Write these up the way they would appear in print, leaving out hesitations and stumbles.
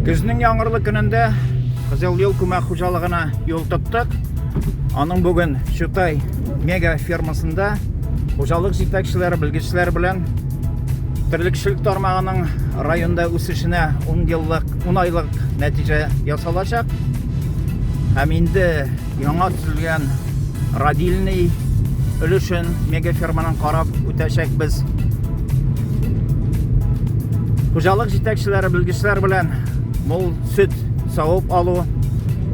Көзнең яңгырлы көнендә Кызыл Ел күмәк хуҗалыгына юл тоттык. Аның бүген Чутай мега фермасында хуҗалык җитәкчеләре, белгечләр белән терлекчелек тармагының районда үсешенә 10 айлык нәтиҗә ясалачак. Һәм инде яңа төзелгән родильный өлешен мега ферманың карап үтәчәкбез. Хуҗалык җитәкчеләре, белгечләр белән мул сөт савып алу,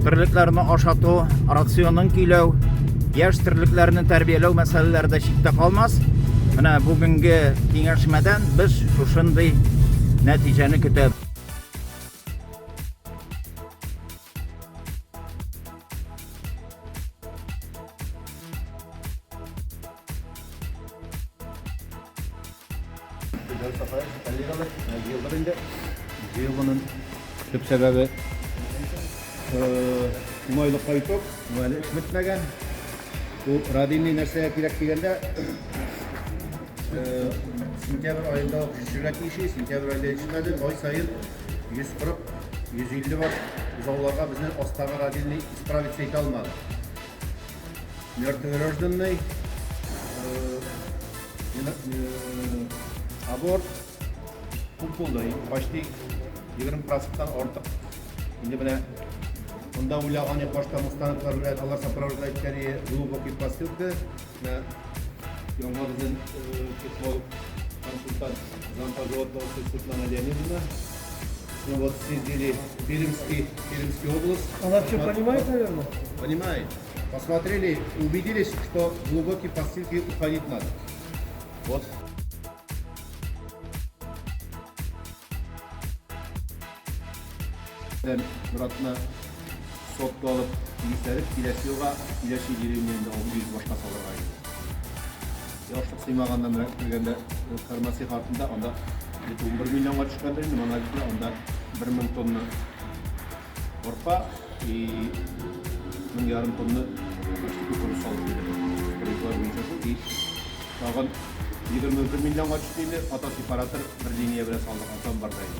терлекләрне ашату, рационын көйләү, яшь терлекләрне тәрбияләү мәсьәләләре дә читтә калмас. Менә бүгенге киңәшмәдән без шушындый нәтиҗәне көтәбез. Yılının tüp sebebi umaylık kayıtok, umaylık bitmegen. Bu radinli nerseye kirek degende sentyabr ayında şirret işi, sentyabr ayında yetişmedi. Ay sayın 140-150 var. Uzavlarga bizden остава радинli исправиться ете almadı. Мертворожденный аборт Kupulday, почти 20%-тан артык. Инде менә монда уйлаган башта мустаныклар белән алар сопровождатель глубокий посылка, яңа безнең психолог консультант Зампазоватова Светлана Леонидовна. Ну вот съездили в Пермский область. Она все понимает, наверное? Понимает. Посмотрели, убедились, что глубокий посылки уходить надо. Вот. Murat'la sotlu alıp bilgisayarıp kilesi yoga, kilesi girimlerinde o yüz başka salırga gidiyor. Yaşlık sıymağından bırak bilgende farmasi kartında onda 11 milyonga çıkanda indi bana gidiyor onda 1.000 tonlu orpa 1.5 tonlu kukuru salıp gidiyor. Kuruyuklar boyunca bu değil. Dağın 21 milyonga çıktığında ata separatör bir lineye bile saldık atam bardaydı.